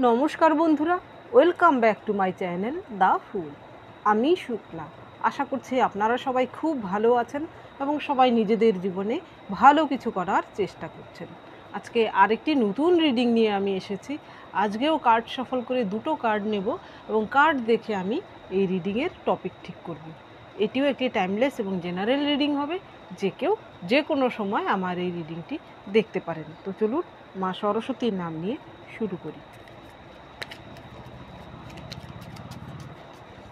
নমস্কার বন্ধুরা, welcome back to my channel the full. আমি শুক্লা। আশা করছি আপনারা সবাই খুব ভালো আছেন এবং সবাই নিজেদের জীবনে ভালো কিছু করার চেষ্টা করছেন। আজকে আরেকটি নতুন রিডিং নিয়ে আমি এসেছি। আজকেও কার্ড সফল করে দুটো কার্ড নেব এবং কার্ড দেখে আমি এই রিডিংয়ের টপিক ঠিক করব। এটিও একটি টাইমলেস এবং জেনারেল রিডিং হবে, যে কেউ যে কোনো সময় আমার এই রিডিংটি দেখতে পারেন। তো চলুন মা সরস্বতীর নাম নিয়ে শুরু করি।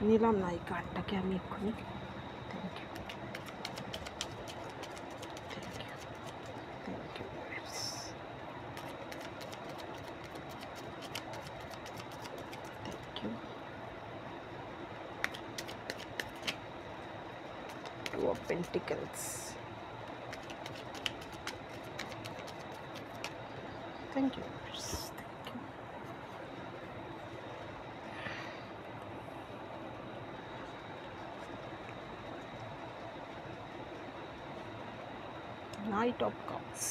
নিলাম না এই কার্ডটাকে আমি এক্ষুনি। Thank you, thank you, thank you, thank you. Two of pentacles, thank you, thank you. Knight of cups,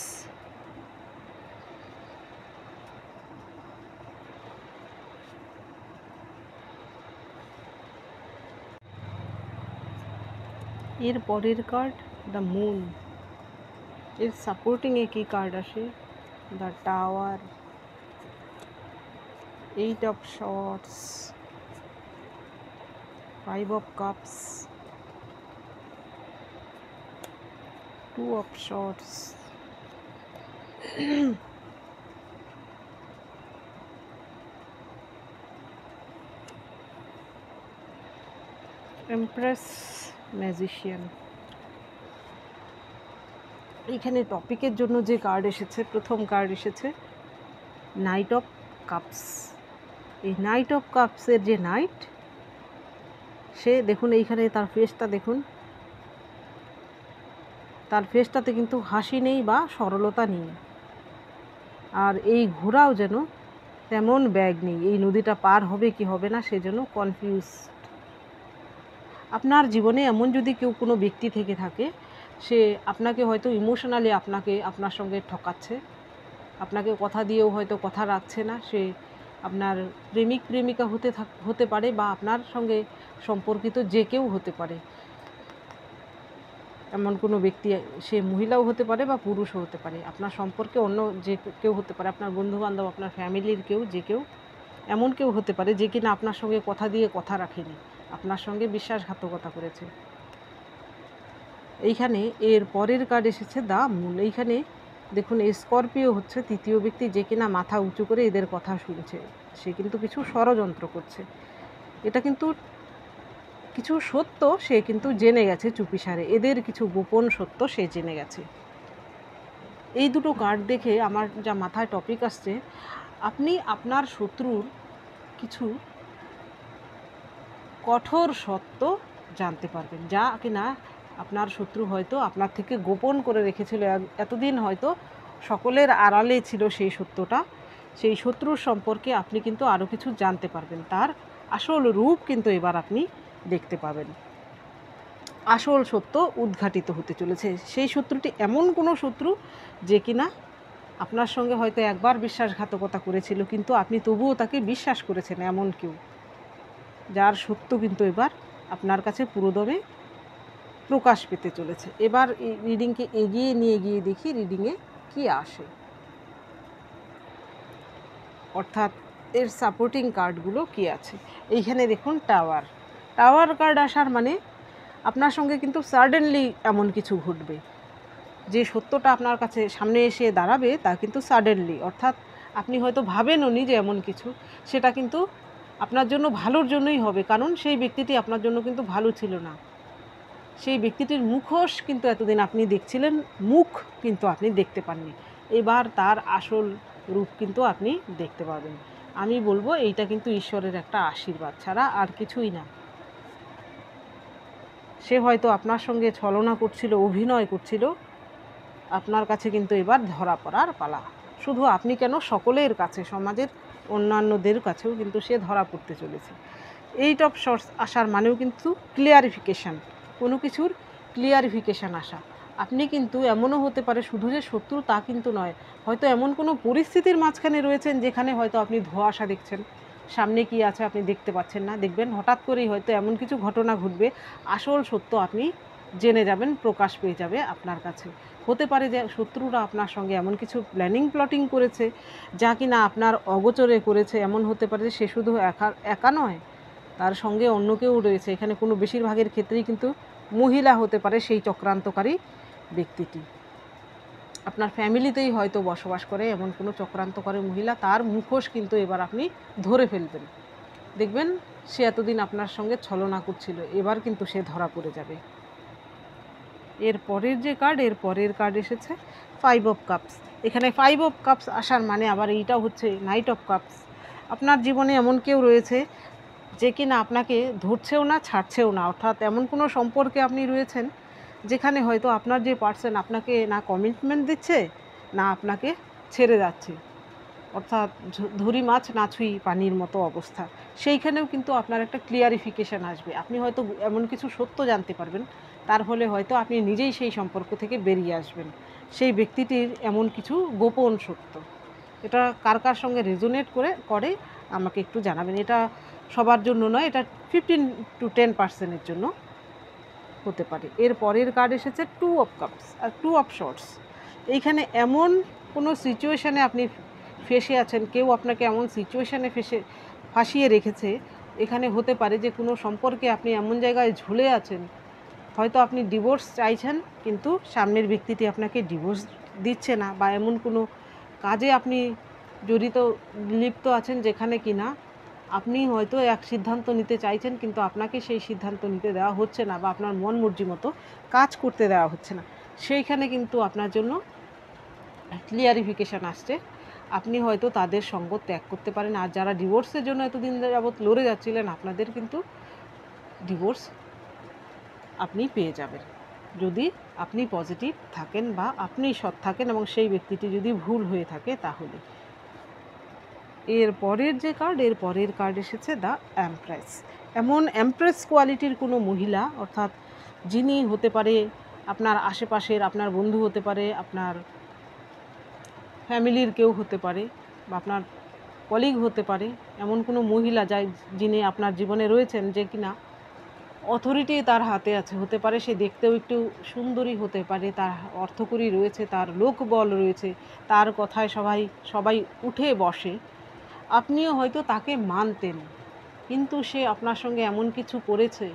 এর পরের কার্ড দ্য মুন। এর সাপোর্টিংয়ে কী কার্ড আসে? The tower, eight of swords, five of cups, two of swords, empress, magician. এইখানে টপিকের জন্য যে কার্ড এসেছে, প্রথম কার্ড এসেছে নাইট অফ কাপস। এই নাইট অফ কাপসের যে নাইট, সে দেখুন এইখানে তার ফেসটা দেখুন, তার ফেসটাতে কিন্তু হাসি নেই বা সরলতা নেই। আর এই ঘোড়াও যেন তেমন ব্যাগ নেই, এই নদীটা পার হবে কি হবে না সেজন্য কনফিউজ। আপনার জীবনে এমন যদি কেউ কোনো ব্যক্তি থেকে থাকে, সে আপনাকে হয়তো ইমোশনালি আপনার সঙ্গে ঠকাচ্ছে, আপনাকে কথা দিয়েও হয়তো কথা রাখছে না। সে আপনার প্রেমিক প্রেমিকা হতে পারে বা আপনার সঙ্গে সম্পর্কিত যে কেউ হতে পারে। এমন কোনো ব্যক্তি, সে মহিলাও হতে পারে বা পুরুষও হতে পারে। আপনার সম্পর্কে অন্য যে কেউ হতে পারে, আপনার বন্ধুবান্ধব, আপনার ফ্যামিলির কেউ, যে কেউ এমন কেউ হতে পারে যে কিনা আপনার সঙ্গে কথা দিয়ে কথা রাখেনি, আপনার সঙ্গে বিশ্বাসঘাতকতা করেছে। এইখানে এর পরের কার্ড এসেছে দ্য মুন। এইখানে দেখুন স্করপিও হচ্ছে তৃতীয় ব্যক্তি, যে কিনা মাথা উঁচু করে এদের কথা শুনছে। সে কিন্তু কিছু ষড়যন্ত্র করছে। এটা কিন্তু কিছু সত্য সে কিন্তু জেনে গেছে চুপিসারে, এদের কিছু গোপন সত্য সে জেনে গেছে। এই দুটো কার্ড দেখে আমার যা মাথায় টপিক আসছে, আপনি আপনার শত্রুর কিছু কঠোর সত্য জানতে পারবেন, যা কিনা আপনার শত্রু হয়তো আপনার থেকে গোপন করে রেখেছিল এতদিন, হয়তো সকলের আড়ালে ছিল সেই সত্যটা। সেই শত্রুর সম্পর্কে আপনি কিন্তু আরও কিছু জানতে পারবেন, তার আসল রূপ কিন্তু এবার আপনি দেখতে পাবেন। আসল সত্য উদ্ঘাটিত হতে চলেছে। সেই শত্রুটি এমন কোনো শত্রু যে কিনা আপনার সঙ্গে হয়তো একবার বিশ্বাসঘাতকতা করেছিল, কিন্তু আপনি তবুও তাকে বিশ্বাস করেছেন। এমন কেউ যার সত্য কিন্তু এবার আপনার কাছে পুরোদমে প্রকাশ পেতে চলেছে। এবার এই রিডিংকে এগিয়ে নিয়ে গিয়ে দেখি রিডিংয়ে কি আসে, অর্থাৎ এর সাপোর্টিং কার্ডগুলো কি আছে। এইখানে দেখুন টাওয়ার। টাওয়ার কার্ড আসার মানে আপনার সঙ্গে কিন্তু সাডেনলি এমন কিছু ঘটবে, যে সত্যটা আপনার কাছে সামনে এসে দাঁড়াবে তা কিন্তু সাডেনলি, অর্থাৎ আপনি হয়তো ভাবেনওনি যে এমন কিছু, সেটা কিন্তু আপনার জন্য ভালোর জন্যই হবে। কারণ সেই ব্যক্তিটি আপনার জন্য কিন্তু ভালো ছিল না। সেই ব্যক্তিটির মুখোশ কিন্তু এতদিন আপনি দেখছিলেন, মুখ কিন্তু আপনি দেখতে পাননি। এবার তার আসল রূপ কিন্তু আপনি দেখতে পাবেন। আমি বলবো এইটা কিন্তু ঈশ্বরের একটা আশীর্বাদ ছাড়া আর কিছুই না। সে হয়তো আপনার সঙ্গে ছলনা করছিল, অভিনয় করছিল, আপনার কাছে কিন্তু এবার ধরা পড়ার পালা। শুধু আপনি কেন, সকলের কাছে, সমাজের অন্যান্যদের কাছেও কিন্তু সে ধরা পড়তে চলেছে। এইট অফ শর্টস আসার মানেও কিন্তু ক্লিয়ারিফিকেশান, কোনো কিছুর ক্লিয়ারিফিকেশান আসা। আপনি কিন্তু এমনও হতে পারে শুধু যে শত্রু তা কিন্তু নয়, হয়তো এমন কোনো পরিস্থিতির মাঝখানে রয়েছেন যেখানে হয়তো আপনি ধোঁয়াশা দেখছেন, সামনে কি আছে আপনি দেখতে পাচ্ছেন না। দেখবেন হঠাৎ করেই হয়তো এমন কিছু ঘটনা ঘটবে, আসল সত্য আপনি জেনে যাবেন, প্রকাশ পেয়ে যাবে আপনার কাছে। হতে পারে যে শত্রুরা আপনার সঙ্গে এমন কিছু প্ল্যানিং প্লটিং করেছে যা কিনা আপনার অগোচরে করেছে। এমন হতে পারে যে সে শুধু একা একা নয়, তার সঙ্গে অন্য কেউ রয়েছে। এখানে কোনো বেশিরভাগের ক্ষেত্রেই কিন্তু মহিলা হতে পারে সেই চক্রান্তকারী ব্যক্তিটি। আপনার ফ্যামিলিতেই হয়তো বসবাস করে এমন কোনো চক্রান্তকারী মহিলা, তার মুখোশ কিন্তু এবার আপনি ধরে ফেলবেন। দেখবেন সে এতদিন আপনার সঙ্গে ছলনা করছিল, এবার কিন্তু সে ধরা পড়ে যাবে। এর পরের যে কার্ড, এর পরের কার্ড এসেছে 5 অফ কাপস। এখানে 5 অফ কাপস আসার মানে আবার এইটাও হচ্ছে নাইট অফ কাপস। আপনার জীবনে এমন কেউ রয়েছে যে কিনা আপনাকে ধরছেও না, ছাড়ছেও না। অর্থাৎ এমন কোনো সম্পর্কে আপনি রয়েছেন যেখানে হয়তো আপনার যে পার্সন আপনাকে না কমিটমেন্ট দিচ্ছে, না আপনাকে ছেড়ে যাচ্ছে। অর্থাৎ ধরি মাছ না ছুঁই পানির মতো অবস্থা। সেইখানেও কিন্তু আপনার একটা ক্লিয়ারিফিকেশান আসবে। আপনি হয়তো এমন কিছু সত্য জানতে পারবেন, তার ফলে হয়তো আপনি নিজেই সেই সম্পর্ক থেকে বেরিয়ে আসবেন। সেই ব্যক্তিটির এমন কিছু গোপন সত্য। এটা কার কার সঙ্গে রেজোনেট করে আমাকে একটু জানাবেন। এটা সবার জন্য নয়, এটা 15 to 10% জন্য হতে পারে। এর পরের কার্ড এসেছে 2 অফ কাপস আর 2 অফ শর্টস। এইখানে এমন কোনো সিচুয়েশানে আপনি ফেঁসে আছেন, কেউ আপনাকে এমন সিচুয়েশানে ফাঁসিয়ে রেখেছে। এখানে হতে পারে যে কোনো সম্পর্কে আপনি এমন জায়গায় ঝুলে আছেন, হয়তো আপনি ডিভোর্স চাইছেন কিন্তু সামনের ব্যক্তিটি আপনাকে ডিভোর্স দিচ্ছে না, বা এমন কোনো কাজে আপনি লিপ্ত আছেন যেখানে কিনা আপনি হয়তো এক সিদ্ধান্ত নিতে চাইছেন কিন্তু আপনাকে সেই সিদ্ধান্ত নিতে দেওয়া হচ্ছে না, বা আপনার মন মর্জি মতো কাজ করতে দেওয়া হচ্ছে না। সেইখানে কিন্তু আপনার জন্য ক্লিয়ারিফিকেশান আসছে। আপনি হয়তো তাদের সঙ্গ ত্যাগ করতে পারেন। আর যারা ডিভোর্সের জন্য এতদিন যাবৎ লড়ে যাচ্ছিলেন, আপনাদের কিন্তু ডিভোর্স আপনি পেয়ে যাবেন, যদি আপনি পজিটিভ থাকেন বা আপনি সৎ থাকেন এবং সেই ব্যক্তিটি যদি ভুল হয়ে থাকে তাহলে। এর পরের যে কার্ড, এর পরের কার্ড এসেছে দ্য এমপ্রেস। এমন এমপ্রেস কোয়ালিটির কোনো মহিলা, অর্থাৎ যিনি হতে পারে আপনার আশেপাশের, আপনার বন্ধু হতে পারে, আপনার ফ্যামিলির কেউ হতে পারে, বা আপনার কলিগ হতে পারে। এমন কোনো মহিলা যিনি আপনার জীবনে রয়েছেন যে কিনা অথরিটি তার হাতে আছে। হতে পারে সে দেখতেও একটু সুন্দরী হতে পারে, তার অর্থকড়ি রয়েছে, তার লোকবল রয়েছে, তার কথায় সবাই উঠে বসে। আপনিও হয়তো তাকে মানতেন, কিন্তু সে আপনার সঙ্গে এমন কিছু করেছে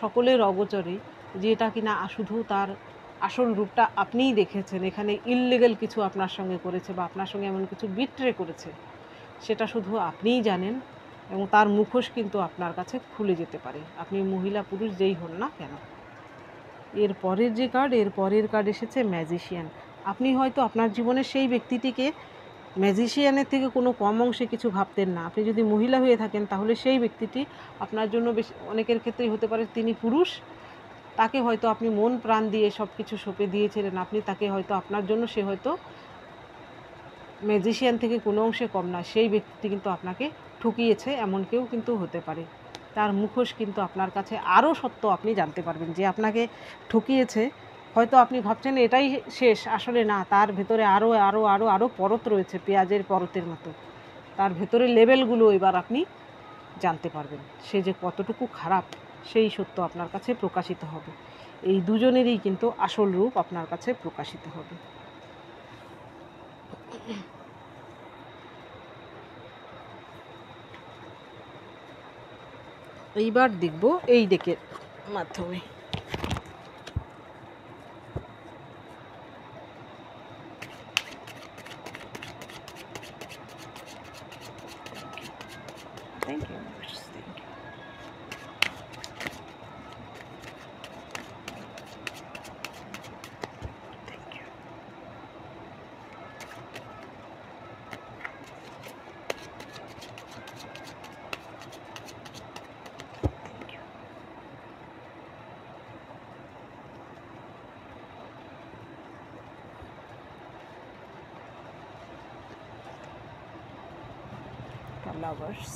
সকলের অগোচরে, যেটা কিনা শুধু তার আসল রূপটা আপনিই দেখেছেন। এখানে ইললিগাল কিছু আপনার সঙ্গে করেছে, বা আপনার সঙ্গে এমন কিছু বিট্রে করেছে, সেটা শুধু আপনিই জানেন। এবং তার মুখোশ কিন্তু আপনার কাছে খুলে যেতে পারে, আপনি মহিলা পুরুষ যেই হন না কেন। এর পরের যে কার্ড, এর পরের কার্ড এসেছে ম্যাজিশিয়ান। আপনি হয়তো আপনার জীবনের সেই ব্যক্তিটিকে ম্যাজিশিয়ানের থেকে কোনো কম অংশে কিছু ভাবতেন না। আপনি যদি মহিলা হয়ে থাকেন তাহলে সেই ব্যক্তিটি আপনার জন্য অনেকের ক্ষেত্রেই হতে পারে তিনি পুরুষ, তাকে হয়তো আপনি মন প্রাণ দিয়ে সব কিছু সঁপে দিয়েছিলেন। আপনি তাকে হয়তো, আপনার জন্য সে হয়তো ম্যাজিশিয়ান থেকে কোনো অংশে কম না। সেই ব্যক্তিটি কিন্তু আপনাকে ঠকিয়েছে, এমন কেউ কিন্তু হতে পারে। তার মুখোশ কিন্তু আপনার কাছে আরও সত্য আপনি জানতে পারবেন, যে আপনাকে ঠকিয়েছে। হয়তো আপনি ভাবছেন এটাই শেষ, আসলে না, তার ভেতরে আরও আরও আরও আরও পরত রয়েছে, পেঁয়াজের পরতের মতো। তার ভেতরের লেভেলগুলো এবার আপনি জানতে পারবেন, সে যে কতটুকু খারাপ সেই সত্য আপনার কাছে প্রকাশিত হবে। এই দুজনেরই কিন্তু আসল রূপ আপনার কাছে প্রকাশিত হবে। এইবার দেখব এই ডেকের মাধ্যমে। Thank you, thank you. Lovers,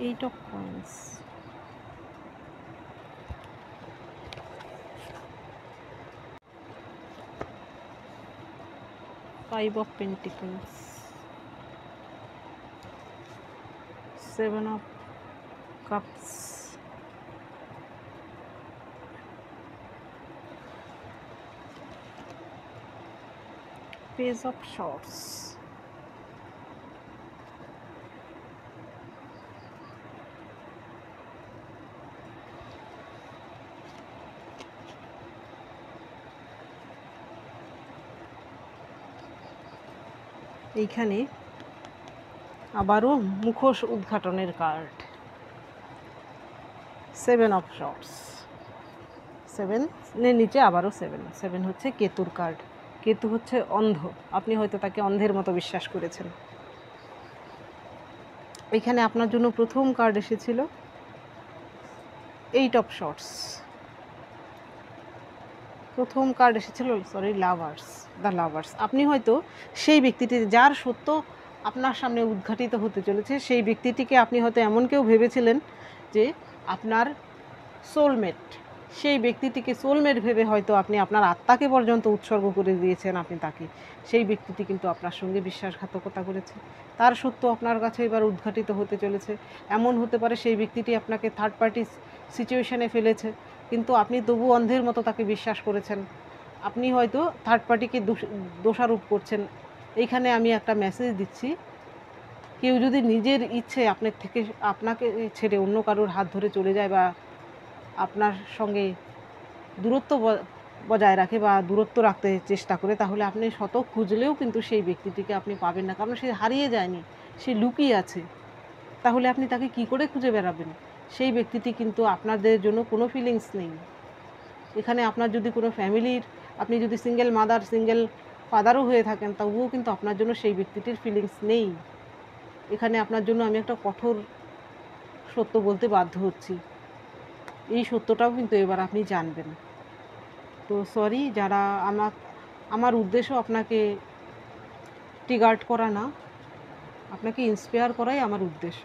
8 of coins, five of pentacles, seven of cups, page of swords, এইখানে আবারও মুখোশ উদ্ঘাটনের কার্ড, সেভেন অফ শর্টস, সেভেনের নিচে আবারও সেভেন, সেভেন হচ্ছে কেতুর কার্ড। কেতু হচ্ছে অন্ধ, আপনি হয়তো তাকে অন্ধের মতো বিশ্বাস করেছেন। এখানে আপনার জন্য প্রথম কার্ড এসেছিল এইট অফ শর্টস, প্রথম কার্ড এসেছিল লাভার্স, দ্য লাভার্স। আপনি হয়তো সেই ব্যক্তিটি যার সত্য আপনার সামনে উদ্ঘাটিত হতে চলেছে, সেই ব্যক্তিটিকে আপনি হয়তো এমন কেউ ভেবেছিলেন যে আপনার সোলমেট, সেই ব্যক্তিটিকে সোলমেট ভেবে হয়তো আপনি আপনার আত্মাকে পর্যন্ত উৎসর্গ করে দিয়েছেন আপনি তাকে। সেই ব্যক্তিটি কিন্তু আপনার সঙ্গে বিশ্বাসঘাতকতা করেছে, তার সত্য আপনার কাছে এবার উদ্ঘাটিত হতে চলেছে। এমন হতে পারে সেই ব্যক্তিটি আপনাকে থার্ড পার্টি সিচুয়েশনে ফেলেছে, কিন্তু আপনি তবু অন্ধের মতো তাকে বিশ্বাস করেছেন। আপনি হয়তো থার্ড পার্টিকে দোষারোপ করছেন। এইখানে আমি একটা মেসেজ দিচ্ছি, কেউ যদি নিজের ইচ্ছে আপনাকে ছেড়ে অন্য কারোর হাত ধরে চলে যায় বা আপনার সঙ্গে দূরত্ব বজায় রাখে বা দূরত্ব রাখতে চেষ্টা করে, তাহলে আপনি শত খুঁজলেও কিন্তু সেই ব্যক্তিটিকে আপনি পাবেন না, কারণ সে হারিয়ে যায়নি, সে লুকিয়ে আছে। তাহলে আপনি তাকে কি করে খুঁজে বেড়াবেন? সেই ব্যক্তিটি কিন্তু আপনাদের জন্য কোনো ফিলিংস নেই। এখানে আপনার যদি কোনো ফ্যামিলির, আপনি যদি সিঙ্গেল মাদার সিঙ্গেল ফাদারও হয়ে থাকেন, তবুও কিন্তু আপনার জন্য সেই ব্যক্তিটির ফিলিংস নেই। এখানে আপনার জন্য আমি একটা কঠোর সত্য বলতে বাধ্য হচ্ছি, এই সত্যটাও কিন্তু এবার আপনি জানবেন। তো সরি, যারা আমার উদ্দেশ্য আপনাকে ট্রিগার্ড করা না, আপনাকে ইন্সপায়ার করাই আমার উদ্দেশ্য।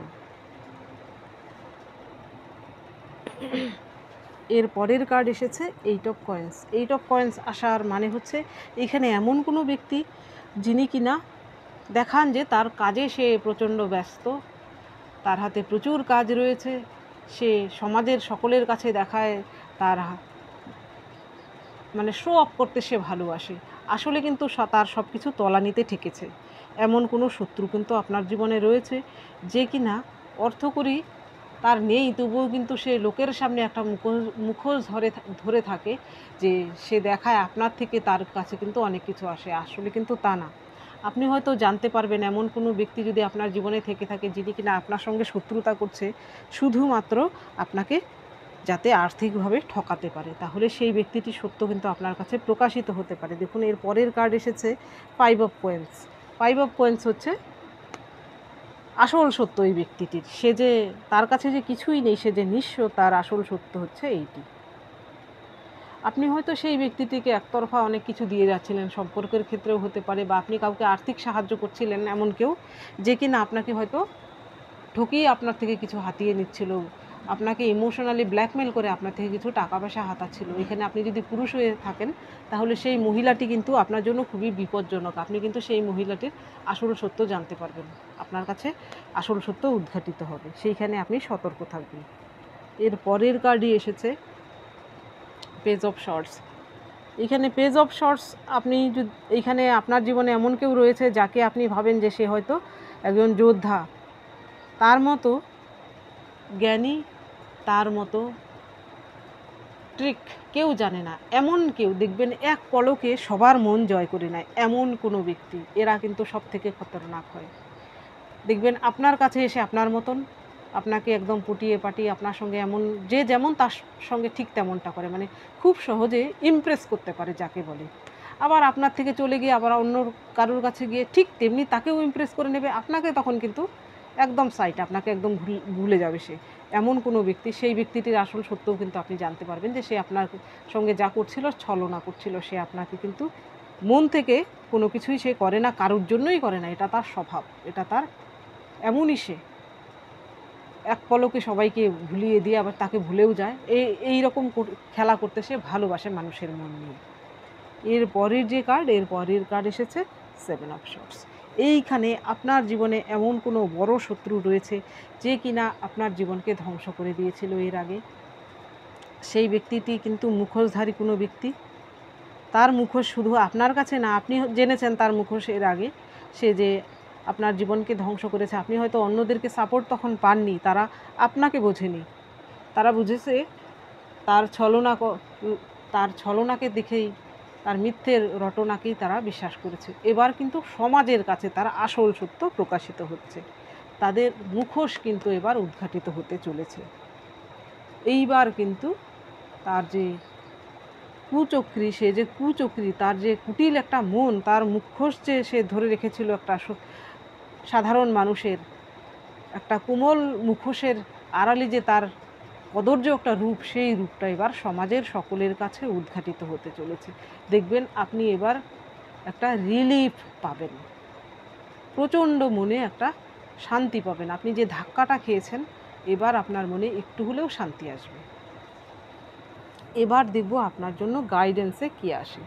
এর পরের কার্ড এসেছে eight of coins. Eight of coins আসার মানে হচ্ছে এখানে এমন কোনো ব্যক্তি যিনি কিনা দেখান যে তার কাজে সে প্রচণ্ড ব্যস্ত, তার হাতে প্রচুর কাজ রয়েছে, সে সমাজের সকলের কাছে দেখায় তার মানে শো অফ করতে সে ভালোবাসে, আসলে কিন্তু তার সব কিছু তলানিতে ঠেকেছে। এমন কোনো শত্রু কিন্তু আপনার জীবনে রয়েছে যে কিনা অর্থকরী তার নেই, তবুও কিন্তু সে লোকের সামনে একটা মুখোশ ধরে থাকে যে সে দেখায় আপনার থেকে তার কাছে কিন্তু অনেক কিছু আসে, আসলে কিন্তু তা না। আপনি হয়তো জানতে পারবেন এমন কোনো ব্যক্তি যদি আপনার জীবনে থেকে থাকে যিনি কিনা আপনার সঙ্গে শত্রুতা করছে শুধুমাত্র আপনাকে যাতে আর্থিকভাবে ঠকাতে পারে, তাহলে সেই ব্যক্তিটি সত্য কিন্তু আপনার কাছে প্রকাশিত হতে পারে। দেখুন এর পরের কার্ড এসেছে five of coins. Five of coins হচ্ছে আসল সত্য এই ব্যক্তিটির, সে যে তার কাছে যে কিছুই নেই, সে যে নিঃস্ব, তার আসল সত্য হচ্ছে এইটি। আপনি হয়তো সেই ব্যক্তিটিকে একতরফা অনেক কিছু দিয়ে যাচ্ছিলেন, সম্পর্কের ক্ষেত্রেও হতে পারে, বা আপনি কাউকে আর্থিক সাহায্য করছিলেন এমন কেউ যে কিনা আপনাকে হয়তো ঠকিয়ে আপনার থেকে কিছু হাতিয়ে নিচ্ছিল, আপনাকে ইমোশনালি ব্ল্যাকমেল করে আপনার থেকে কিছু টাকা পয়সা হাতাচ্ছিল। এখানে আপনি যদি পুরুষ হয়ে থাকেন তাহলে সেই মহিলাটি কিন্তু আপনার জন্য খুবই বিপজ্জনক। আপনি কিন্তু সেই মহিলাটির আসল সত্য জানতে পারবেন, আপনার কাছে আসল সত্য উদ্ঘাটিত হবে, সেইখানে আপনি সতর্ক থাকবেন। এর পরের কার্ডই এসেছে পেজ অফ শর্টস। এখানে পেজ অফ শর্টস, আপনি যদি এইখানে আপনার জীবনে এমন কেউ রয়েছে যাকে আপনি ভাবেন যে সে হয়তো একজন যোদ্ধা, তার মতো জ্ঞানী, তার মতো ট্রিক কেউ জানে না, এমন কেউ দেখবেন এক পলকে সবার মন জয় করে নেয়, এমন কোনো ব্যক্তি, এরা কিন্তু সব থেকে খতরনাক হয়। দেখবেন আপনার কাছে এসে আপনার মতন আপনাকে একদম পটিয়ে পাটিয়ে আপনার সঙ্গে এমন যে যেমন তার সঙ্গে ঠিক তেমনটা করে, মানে খুব সহজে ইমপ্রেস করতে পারে যাকে বলে। আবার আপনার থেকে চলে গিয়ে আবার অন্য কারোর কাছে গিয়ে ঠিক তেমনি তাকেও ইমপ্রেস করে নেবে, আপনাকে তখন কিন্তু একদম সাইট, আপনাকে একদম ভুলে যাবে সে, এমন কোনো ব্যক্তি। সেই ব্যক্তিটির আসল সত্যও কিন্তু আপনি জানতে পারবেন যে সে আপনার সঙ্গে যা করছিল ছলনা করছিল, সে আপনাকে কিন্তু মন থেকে কোনো কিছুই সে করে না, কারোর জন্যই করে না, এটা তার স্বভাব, এটা তার এমনই, সে এক পলকে সবাইকে ভুলিয়ে দিয়ে আবার তাকে ভুলেও যায়, এই রকম খেলা করতে সে ভালোবাসে মানুষের মন নিয়ে। এর পরের যে কার্ড, এর পরের কার্ড এসেছে সেভেন অফ শর্টস। এইখানে আপনার জীবনে এমন কোনো বড় শত্রু রয়েছে যে কিনা আপনার জীবনকে ধ্বংস করে দিয়েছিল এর আগে। সেই ব্যক্তিটি কিন্তু মুখোশধারী কোনো ব্যক্তি। তার মুখোশ শুধু আপনার কাছে না, আপনি জেনেছেন তার মুখোশ এর আগে, সে যে আপনার জীবনকে ধ্বংস করেছে। আপনি হয়তো অন্যদেরকে সাপোর্ট তখন পাননি, তারা আপনাকে বোঝেনি, তারা বুঝেছে তার ছলনাকে দেখেই, তার মিথ্যের রটনাকেই তারা বিশ্বাস করেছে। এবার কিন্তু সমাজের কাছে তার আসল সত্য প্রকাশিত হচ্ছে, তাদের মুখোশ কিন্তু এবার উদ্ঘাটিত হতে চলেছে। এইবার কিন্তু তার যে কুচক্রী, সে যে কুচক্রী, তার যে কুটিল একটা মন, তার মুখোশ যে সে ধরে রেখেছিল একটা সাধারণ মানুষের, একটা কোমল মুখোশের আড়ালে যে তার কদর্য একটা রূপ, সেই রূপটা এবার সমাজের সকলের কাছে উদ্ঘাটিত হতে চলেছে। দেখবেন আপনি এবার একটা রিলিফ পাবেন, প্রচণ্ড মনে একটা শান্তি পাবেন। আপনি যে ধাক্কাটা খেয়েছেন, এবার আপনার মনে একটু হলেও শান্তি আসবে। এবার দেখব আপনার জন্য গাইডেন্সে কি আসে।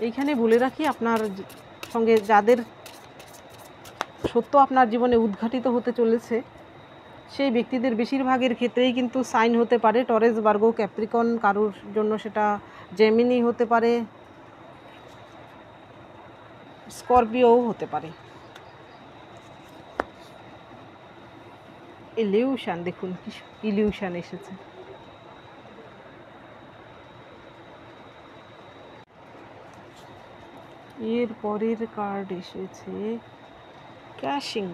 এইখানে বলে রাখি, আপনার সঙ্গে যাদের সত্য আপনার জীবনে উদ্ঘাটিত হতে চলেছে, সেই ব্যক্তিদের বেশিরভাগের ক্ষেত্রেই কিন্তু সাইন হতে পারে টরেস, ভার্গো, ক্যাপ্রিকন, কারোর জন্য সেটা জেমিনি হতে পারে, স্করপিওও হতে পারে। ইলিউশন, দেখুন কি ইলিউশন এসেছে। এর পরের কার্ড এসেছে ক্যাশিং।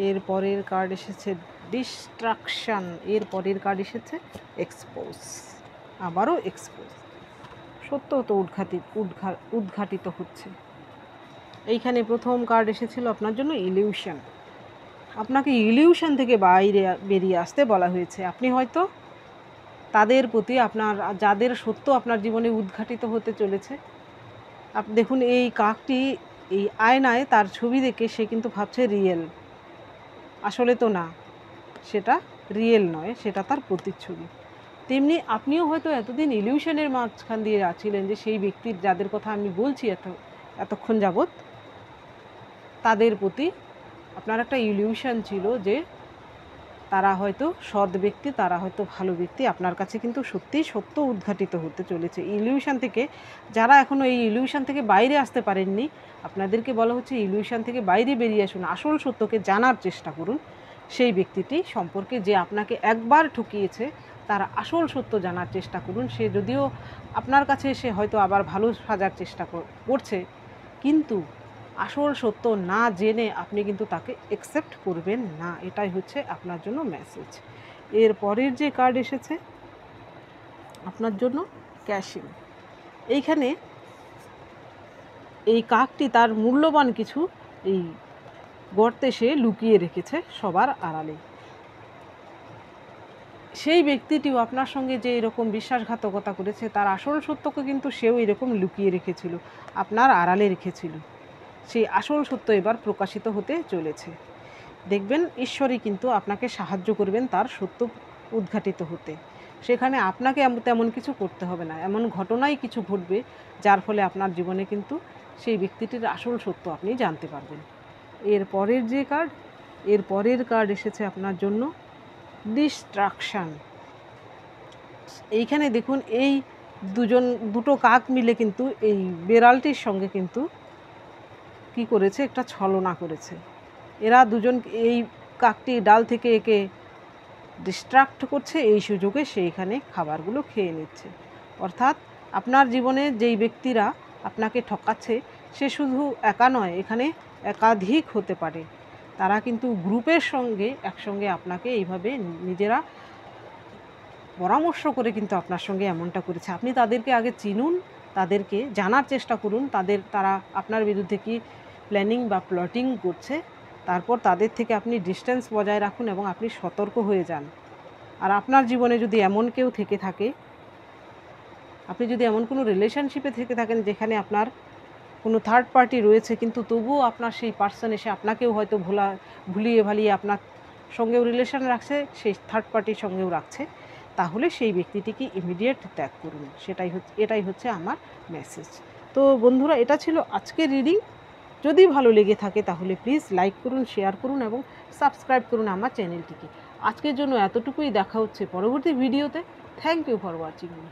এর পরের কার্ড এসেছে ডিস্ট্রাকশন। এর পরের কার্ড এসেছে এক্সপোজ। আবারও এক্সপোজ, সত্য তো উদ্ঘাটিত হচ্ছে। এইখানে প্রথম কার্ড এসেছিল আপনার জন্য ইলিউশন। আপনাকে ইলিউশন থেকে বাইরে বেরিয়ে আসতে বলা হয়েছে। আপনি হয়তো তাদের প্রতি, আপনার যাদের সত্য আপনার জীবনে উদ্ঘাটিত হতে চলেছে, দেখুন এই কাকটি এই আয়নায় তার ছবি দেখে সে কিন্তু ভাবছে রিয়েল, আসলে তো না, সেটা রিয়েল নয়, সেটা তার প্রতিচ্ছবি। তেমনি আপনিও হয়তো এতদিন ইলিউশনের মাঝখান দিয়ে যাচ্ছিলেন যে সেই ব্যক্তির, যাদের কথা আমি বলছি এতক্ষণ যাবৎ, তাদের প্রতি আপনার একটা ইলিউশন ছিল যে তারা হয়তো সৎ ব্যক্তি, তারা হয়তো ভালো ব্যক্তি। আপনার কাছে কিন্তু সত্যিই সত্য উদ্ঘাটিত হতে চলেছে ইলিউশন থেকে। যারা এখনও এই ইলিউশন থেকে বাইরে আসতে পারেননি, আপনাদেরকে বলা হচ্ছে ইলিউশন থেকে বাইরে বেরিয়ে আসুন, আসল সত্যকে জানার চেষ্টা করুন। সেই ব্যক্তিটি সম্পর্কে যে আপনাকে একবার ঠকিয়েছে, তার আসল সত্য জানার চেষ্টা করুন। সে যদিও আপনার কাছে এসে হয়তো আবার ভালো সাজার চেষ্টা করছে, কিন্তু আসল সত্য না জেনে আপনি কিন্তু তাকে অ্যাকসেপ্ট করবেন না। এটাই হচ্ছে আপনার জন্য মেসেজ। এর পরের যে কার্ড এসেছে আপনার জন্য ক্যাশিং। এইখানে এই কাকটি তার মূল্যবান কিছু এই গর্তে সে লুকিয়ে রেখেছে সবার আড়ালে। সেই ব্যক্তিটিও আপনার সঙ্গে যে এরকম বিশ্বাসঘাতকতা করেছে, তার আসল সত্যকে কিন্তু সেও এরকম লুকিয়ে রেখেছিল, আপনার আড়ালে রেখেছিল। সেই আসল সত্য এবার প্রকাশিত হতে চলেছে। দেখবেন ঈশ্বরই কিন্তু আপনাকে সাহায্য করবেন তার সত্য উদ্ঘাটিত হতে। সেখানে আপনাকে তেমন কিছু করতে হবে না, এমন ঘটনাই কিছু ঘটবে যার ফলে আপনার জীবনে কিন্তু সেই ব্যক্তিটির আসল সত্য আপনি জানতে পারবেন। এর পরের কার্ড এসেছে আপনার জন্য ডিস্ট্রাকশন। এইখানে দেখুন এই দুটো কাক মিলে কিন্তু এই বেড়ালটির সঙ্গে কিন্তু কি করেছে, একটা ছলনা করেছে। এরা দুজন, এই কাকটি ডাল থেকে একে ডিস্ট্রাক্ট করছে, এই সুযোগে সেইখানে খাবারগুলো খেয়ে নিচ্ছে। অর্থাৎ আপনার জীবনে যেই ব্যক্তিরা আপনাকে ঠকাচ্ছে, সে শুধু একা নয়, এখানে একাধিক হতে পারে। তারা কিন্তু গ্রুপের সঙ্গে একসঙ্গে আপনাকে এইভাবে নিজেরা পরামর্শ করে কিন্তু আপনার সঙ্গে এমনটা করেছে। আপনি তাদেরকে আগে চিনুন, তাদেরকে জানার চেষ্টা করুন তারা আপনার বিরুদ্ধে কি প্ল্যানিং বা প্লটিং করছে। তারপর তাদের থেকে আপনি ডিস্টেন্স বজায় রাখুন এবং আপনি সতর্ক হয়ে যান। আর আপনার জীবনে যদি এমন কেউ থেকে থাকে, আপনি যদি এমন কোনো রিলেশনশিপে থেকে থাকেন যেখানে আপনার কোনো থার্ড পার্টি রয়েছে, কিন্তু তবুও আপনার সেই পার্সন এসে আপনাকেও হয়তো ভুলিয়ে ভালিয়ে আপনার সঙ্গেও রিলেশন রাখছে, সেই থার্ড পার্টির সঙ্গেও রাখছে, তাহলে সেই ব্যক্তিটিকে ইমিডিয়েট ত্যাগ করুন। এটাই হচ্ছে আমার মেসেজ। তো বন্ধুরা, এটা ছিল আজকের রিডিং। যদি ভালো লেগে থাকে তাহলে প্লিজ লাইক করুন, শেয়ার করুন এবং সাবস্ক্রাইব করুন আমার চ্যানেলটিকে। আজকের জন্য এতটুকুই। দেখা হচ্ছে পরবর্তী ভিডিওতে। Thank you for watching me.